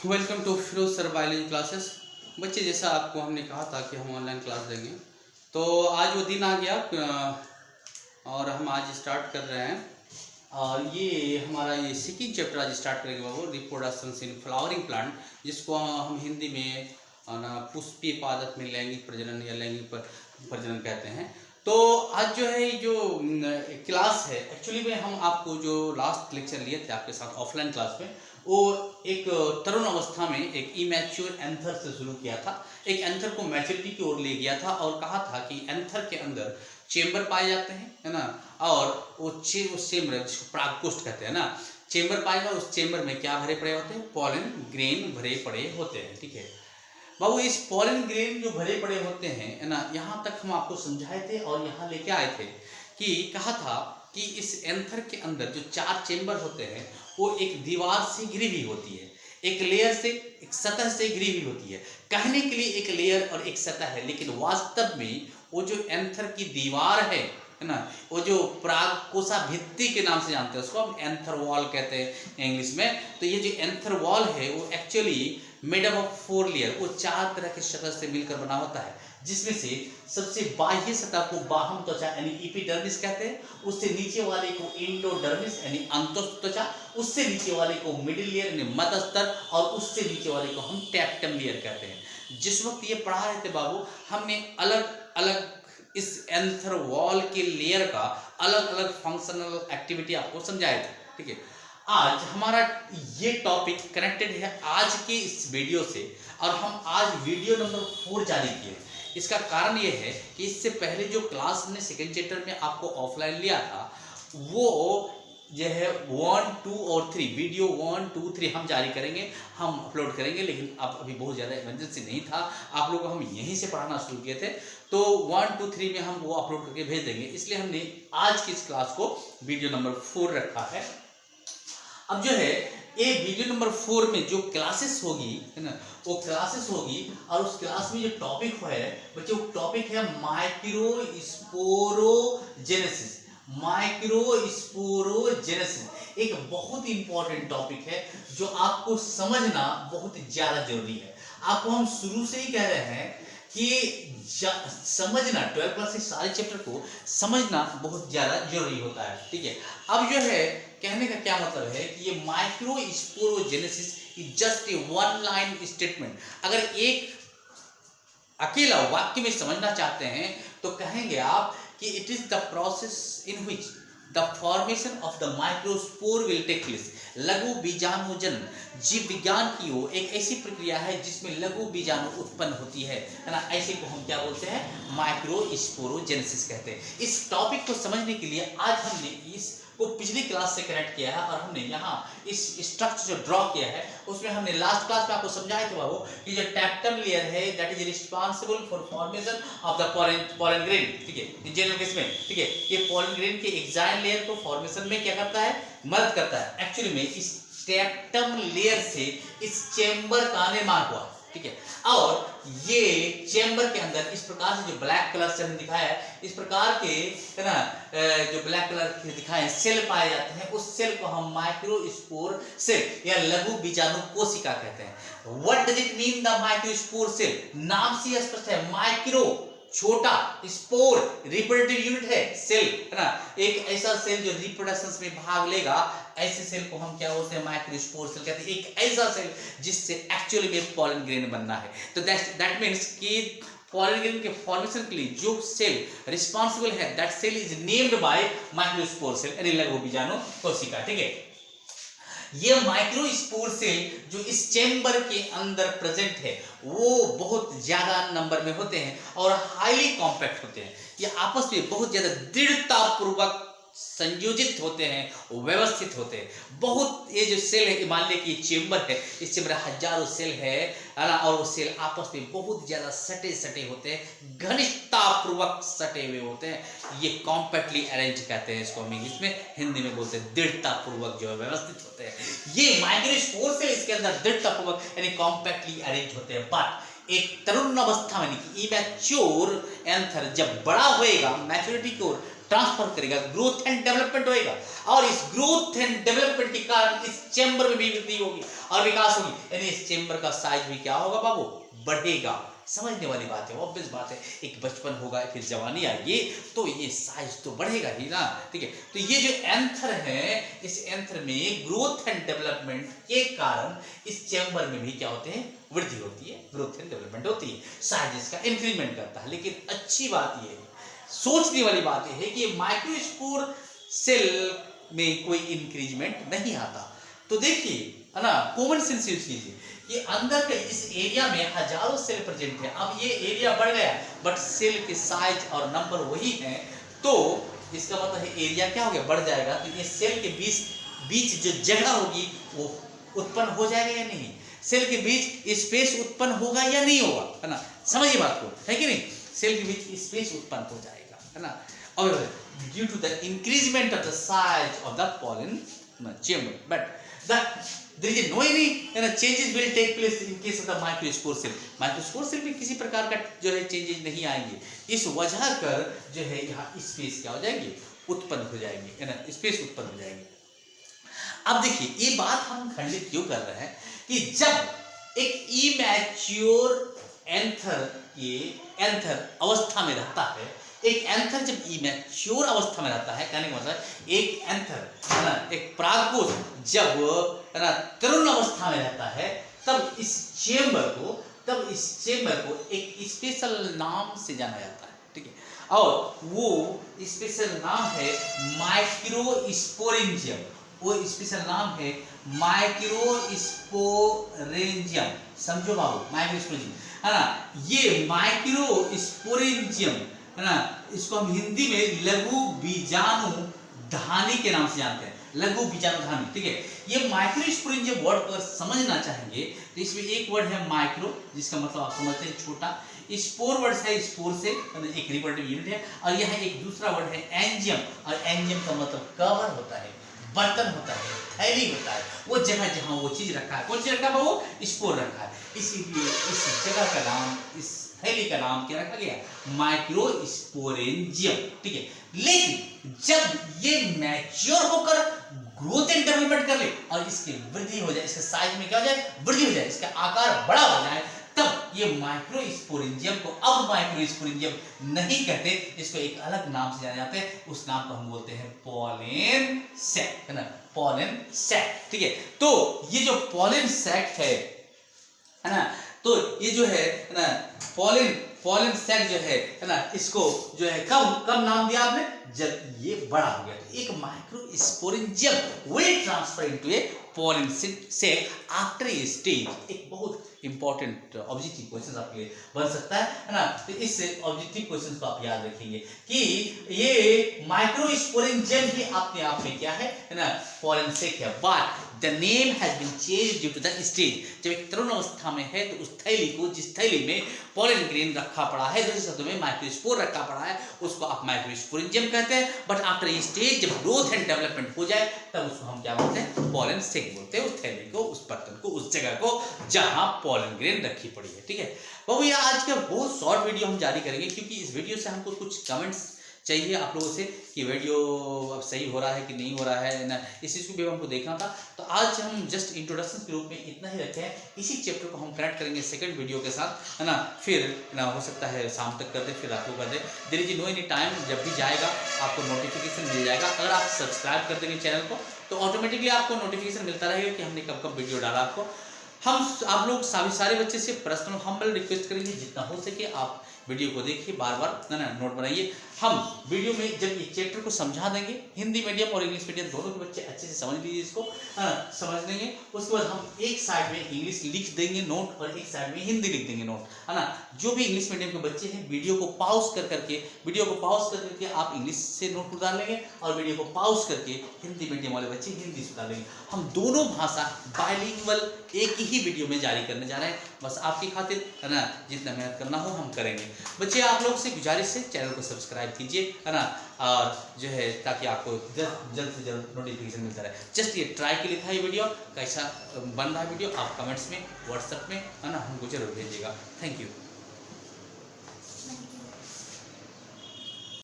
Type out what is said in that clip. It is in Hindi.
Welcome to Firoz sir biology classes. बच्चे, जैसा आपको हमने कहा था कि हम ऑनलाइन क्लास देंगे, तो आज वो दिन आ गया और हम आज स्टार्ट कर रहे हैं। और ये हमारा ये सेकंड चैप्टर आज स्टार्ट करेंगे बाबू, रिप्रोडक्शन इन फ्लावरिंग प्लांट, जिसको हम हिंदी में पुष्पीय पादप में लैंगिक प्रजनन या लैंगिक प्रजनन कहते हैं। तो आज जो है जो क्लास है, एक्चुअली में हम आपको जो लास्ट लेक्चर लिए थे आपके साथ ऑफलाइन क्लास में, वो एक तरुण अवस्था में एक इमैच्योर एंथर से शुरू किया था। एक एंथर को मैच्योरिटी की ओर ले गया था और कहा था कि एंथर के अंदर चेंबर पाए जाते हैं, है ना, और वो चेंबर जिसको परागकोष्ठ कहते हैं ना, चेंबर पाए जाए, उस चेंबर में क्या भरे पड़े होते हैं? पॉलन ग्रेन भरे पड़े होते हैं। ठीक है बाबू, इस पॉलन ग्रेन जो भरे पड़े होते हैं, है ना, यहाँ तक हम आपको समझाए थे और यहाँ लेके आए थे कि कहा था कि इस एंथर के अंदर जो 4 चेंबर होते हैं वो एक दीवार से घिरी हुई होती है, एक लेयर से, एक सतह से घिरी हुई होती है। कहने के लिए एक लेयर और एक सतह है, लेकिन वास्तव में वो जो एंथर की दीवार है ना, वो जो परागकोशा भित्ति के नाम से जानते हैं उसको हम एंथर वॉल कहते हैं इंग्लिश में। तो ये जो एंथर वॉल है वो actually made up of 4 layer, वो 4 तरह के सतह से मिलकर बना होता है, जिसमें से सबसे बाह्य सतह को बाह्य त्वचा यानी एपिडर्मिस कहते हैं, उससे नीचे वाले को एंडोडर्मिस यानी अंतस्थ त्वचा, उससे नीचे वाले को मिडिल लेयर यानी मध्य स्तर, और उससे नीचे वाले को हम टैप्टम लेयर कहते हैं। जिस वक्त ये पढ़ा रहे थे बाबू, हमने अलग अलग इस एंथर वॉल के लेयर का अलग अलग फंक्शनल एक्टिविटी आपको समझाए थे। ठीक है, आज हमारा ये टॉपिक कनेक्टेड है आज के इस वीडियो से, और हम आज वीडियो नंबर 4 जारी किए। इसका कारण ये है कि इससे पहले जो क्लास हमने सेकेंड चैप्टर में आपको ऑफलाइन लिया था, वो जो है 1, 2 और 3 वीडियो 1, 2, 3 हम जारी करेंगे, हम अपलोड करेंगे। लेकिन अब अभी बहुत ज़्यादा इमरजेंसी नहीं था, आप लोगों को हम यहीं से पढ़ाना शुरू किए थे, तो 1, 2, 3 में हम वो अपलोड करके भेज देंगे। इसलिए हमने आज की इस क्लास को वीडियो नंबर 4 रखा है। अब जो है ये वीडियो नंबर 4 में जो क्लासेस होगी, है ना, वो क्लासेस होगी, और उस क्लास में जो टॉपिक है बच्चे, वो टॉपिक है माइक्रोस्पोरोजेनेसिस। माइक्रोस्पोरोजेनेसिस एक बहुत इंपॉर्टेंट टॉपिक है जो आपको समझना बहुत ज्यादा जरूरी है। आपको हम शुरू से ही कह रहे हैं कि समझना 12 क्लास के सारे चैप्टर को समझना बहुत ज्यादा जरूरी होता है। ठीक है, अब जो है कहने का क्या मतलब है कि ये microsporogenesis is just a 1 line statement. अगर एक अकेला वाक्य में समझना चाहते हैं तो कहेंगे आप कि it is the process in which the formation of the microspore will take place. लघु बीजाणुजन जीव विज्ञान की वो एक ऐसी प्रक्रिया है जिसमें लघु बीजाणु उत्पन्न होती है ना, ऐसे को हम क्या बोलते हैं? माइक्रोस्पोरोजेनेसिस कहते हैं। इस टॉपिक को समझने के लिए आज हमने इस को पिछली क्लास से कनेक्ट किया है, और हमने यहाँ इस स्ट्रक्चर जो ड्रॉ किया है उसमें हमने लास्ट क्लास में आपको समझाया था बाबू कि जो टैप्टम लेयर है that is responsible for formation of the pollen grain. ठीक है, जनरल केस में, ठीक है, ये पॉलन ग्रेन के एक्साइल लेयर को फॉर्मेशन में क्या करता है? मदद करता है। एक्चुअली में इस टैप्टम लेयर से इस चेंबर का निर्माण हुआ। ठीक है, और ये चेंबर के अंदर इस प्रकार से जो ब्लैक कलर से हमने दिखाया है, इस प्रकार के, है ना, जो ब्लैक कलर के दिखाए सेल पाए जाते हैं, उस सेल को हम माइक्रोस्पोर सेल या लघु बीजाणु कोशिका कहते हैं। What does it mean the microspore cell? नाम से स्पष्ट है, माइक्रो छोटा, स्पोर रिप्रोडक्टिव यूनिट है, सेल, है ना, एक ऐसा सेल जो रिप्रोडक्शन में भाग लेगा, ऐसे सेल को हम क्या बोलते हैं? माइक्रोस्पोर सेल कहते हैं। एक ऐसा सेल जिससे एक्चुअली में पॉलन ग्रेन बनना है। तो दैट मीन्स कि पॉलन ग्रेन के फॉर्मेशन के लिए जो सेल रिस्पॉन्सिबल है, that cell is named by microspore cell यानी लघु बीजाणु कोशिका। ठीक है, ये माइक्रोस्पोर सेल जो इस चेंबर के अंदर प्रेजेंट है वो बहुत ज्यादा नंबर में होते हैं और हाईली कॉम्पैक्ट होते हैं। ये आपस में बहुत ज्यादा दृढ़ता पूर्वक संयोजित होते हैं, व्यवस्थित होते हैं। बहुत ये जो सेल है, मान लिया कि ये चेंबर है, इस चेंबर हजारों सेल है ना, और वो सेल आपस में बहुत ज्यादा सटे होते हैं, घनिष्ठता पूर्वक सटे हुए होते हैं। ये कॉम्पैक्टली अरेंज कहते हैं इसको हम इंग्लिश में, हिंदी में बोलते हैं दृढ़ता पूर्वक जो है व्यवस्थित होते हैं। ये माइक्रोस्पोर सेल इसके अंदर दृढ़ता पूर्वक यानी कॉम्पैक्टली अरेंज होते हैं। बट एक तरुण अवस्था में इमैच्योर एंथर जब बड़ा होएगा, मैच्योरिटी की ओर ट्रांसफर करेगा, ग्रोथ एंड डेवलपमेंट होएगा, और इस ग्रोथ एंड डेवलपमेंट के कारण इस चेंबर में भी वृद्धि होगी और विकास होगी, यानी इस चेंबर का साइज भी क्या होगा बाबू, बढ़ेगा। समझने वाली बात है, ऑब्वियस बात है, एक बचपन होगा फिर जवानी आएगी तो ये साइज तो बढ़ेगा ही ना, ठीक है। तो ये जो एंथर है, इस एंथर में ग्रोथ एंड डेवलपमेंट के कारण इस चेंबर में भी क्या होते हैं, वृद्धि होती है, ग्रोथ एंड डेवलपमेंट होती है, साइज इसका इंक्रीमेंट करता है। लेकिन अच्छी बात ये है, सोचने वाली बात यह है कि माइक्रोस्पोर सेल में कोई इंक्रीजमेंट नहीं आता। तो देखिए है ना, कॉमन सेंस यूज कीजिए, ये अंदर के इस एरिया में हजारों सेल प्रेजेंट है, अब ये एरिया बढ़ गया बट सेल के साइज और नंबर वही है, तो इसका मतलब है एरिया क्या हो गया, बढ़ जाएगा। तो ये सेल के बीच जो जगह होगी वो उत्पन्न हो जाएगा या नहीं, सेल के बीच स्पेस उत्पन्न होगा या नहीं होगा, है ना, समझिए बात को, है कि नहीं, सेल के बीच स्पेस उत्पन्न हो जाएगा, है ना। और due to the increasement of the size of the pollen chamber, but there is no any changes will take place in case of the microspore cell. microspore cell में किसी प्रकार का जो है चेंजेस नहीं आएंगे, इस वजह कर जो है यहाँ स्पेस क्या हो जाएगी, उत्पन्न हो जाएंगे, है ना, स्पेस उत्पन्न हो जाएंगे। अब देखिए ये बात हम खंडित क्यों कर रहे हैं कि जब एक इमैच्योर एंथर अवस्था में रहता है, एक एंथर जब इमैच्योर अवस्था में रहता है, कहने का मतलब एक एंथर है ना, एक प्रागकोश जब है ना तरुण अवस्था में रहता है, तब इस चेंबर को एक स्पेशल नाम से जाना जाता है, ठीक है, और वो स्पेशल नाम है माइक्रोस्पोरेंजियम। वो स्पेशल नाम है माइक्रोस्पोरेंजियम, समझो बाबू, माइक्रोस्पोरेंजियम है ना। ये माइक्रोस्पोरेंजियम है ना, इसको हम हिंदी में लघु बीजाणु धानी के नाम से जानते हैं, लघु बीजाणु धानी, ठीक है। ये माइक्रोस्पोरेंजियम वर्ड को समझना चाहेंगे तो इसमें एक वर्ड है माइक्रो, जिसका मतलब आप समझते हैं छोटा, स्पोर वर्ड है, स्पोर से एक रिप्रोडक्टिव यूनिट है, और यह एक दूसरा वर्ड है एंजियम, और एंजियम का मतलब कवर होता है, बर्तन होता है, थैली होता है, वो जगह जहां वो चीज रखा है, कौन चीज रखा है वो, स्पोर रखा है, इसीलिए इस जगह का नाम, इस थैली का नाम क्या रखा गया, माइक्रोस्पोरेंजियम, ठीक है। लेकिन जब ये मैच्योर होकर ग्रोथ एंड डेवलपमेंट कर ले और इसकी वृद्धि हो जाए, इसके साइज में क्या हो जाए, वृद्धि हो जाए, इसका आकार बड़ा हो जाए, तब ये माइक्रोस्पोरेंजियम को अब माइक्रोस्पोरेंजियम नहीं कहते, इसको एक अलग नाम से जाना जाता है, उस नाम को हम बोलते हैं पॉलन सैक, है ना, पॉलन सैक, ठीक है। तो ये जो पॉलन सैक है ना, तो ये जो है ना पॉलन सैक जो है ना, इसको जो है कब नाम दिया आपने, जब ये बड़ा हो गया, तो एक microsporangium will transfer into a pollen sac after a stage. एक बहुत इंपॉर्टेंट ऑब्जेक्टिव क्वेश्चन आपके लिए बन सकता है ना, तो इस ऑब्जेक्टिव क्वेश्चन को आप याद रखेंगे कि ये माइक्रोस्पोरेंजियम ही अपने आप में क्या है ना, पॉलन सैक है, but the name has been changed due to the stage. जब एक तरुण अवस्था में है तो उस थैली को, जिस थैली में पॉलन ग्रेन रखा पड़ा है, दूसरे शब्दों में माइक्रोस्पोर रखा पड़ा है, उसको आप माइक्रोस्पोरेंजियम कहते हैं, बट आफ्टर ए स्टेज जब ग्रोथ एंड डेवलपमेंट हो जाए तब उसको हम क्या बोलते हैं, पॉलन सैक बोलते हैं, उस थैली को, उस बर्तन को, उस जगह को जहां पॉलन ग्रेन रखी पड़ी है, ठीक है। बाबू ये आज का बहुत शॉर्ट वीडियो हम जारी करेंगे, क्योंकि इस वीडियो से हमको कुछ कमेंट्स चाहिए आप लोगों से कि वीडियो अब सही हो रहा है कि नहीं हो रहा है ना, इस चीज़ को भी हमको देखना था। तो आज हम जस्ट इंट्रोडक्शन के रूप में इतना ही रखे हैं, इसी चैप्टर को हम कनेक्ट करेंगे सेकंड वीडियो के साथ, है ना, फिर ना हो सकता है शाम तक कर दे, फिर रात को कर दे, there is no any time, जब भी जाएगा आपको नोटिफिकेशन मिल जाएगा। अगर आप सब्सक्राइब कर देंगे चैनल को तो ऑटोमेटिकली आपको नोटिफिकेशन मिलता रहेगा कि हमने कब कब वीडियो डाला। आपको हम आप लोग सारे बच्चे से पर्सनल हम्बल रिक्वेस्ट करेंगे, जितना हो सके आप वीडियो को देखिए, बार बार ना नोट बनाइए। हम वीडियो में जब ये चैप्टर को समझा देंगे, हिंदी मीडियम और इंग्लिश मीडियम दोनों के बच्चे अच्छे से समझ लीजिए इसको, समझ लेंगे। उसके बाद हम एक साइड में इंग्लिश लिख देंगे नोट और एक साइड में हिंदी लिख देंगे नोट, है ना। जो भी इंग्लिश मीडियम के बच्चे हैं वीडियो को पॉज कर करके आप इंग्लिश से नोट उतार लेंगे, और वीडियो को पॉज करके हिंदी मीडियम वाले बच्चे हिंदी से उतार लेंगे। हम दोनों भाषा बाइलिंगुअल एक ही वीडियो में जारी करने जा रहे हैं, बस आपकी खातिर, है ना, जितना मेहनत करना हो हम करेंगे। बच्चे आप लोग से गुजारिश है चैनल को सब्सक्राइब कीजिए, है ना, और जो है ताकि आपको जल्द से जल्द नोटिफिकेशन मिलता रहे। जस्ट ये ट्राई के लिए था ये वीडियो, कैसा बन रहा है वीडियो आप कमेंट्स में, व्हाट्सएप में, है ना, हमको जरूर भेजिएगा। Thank you.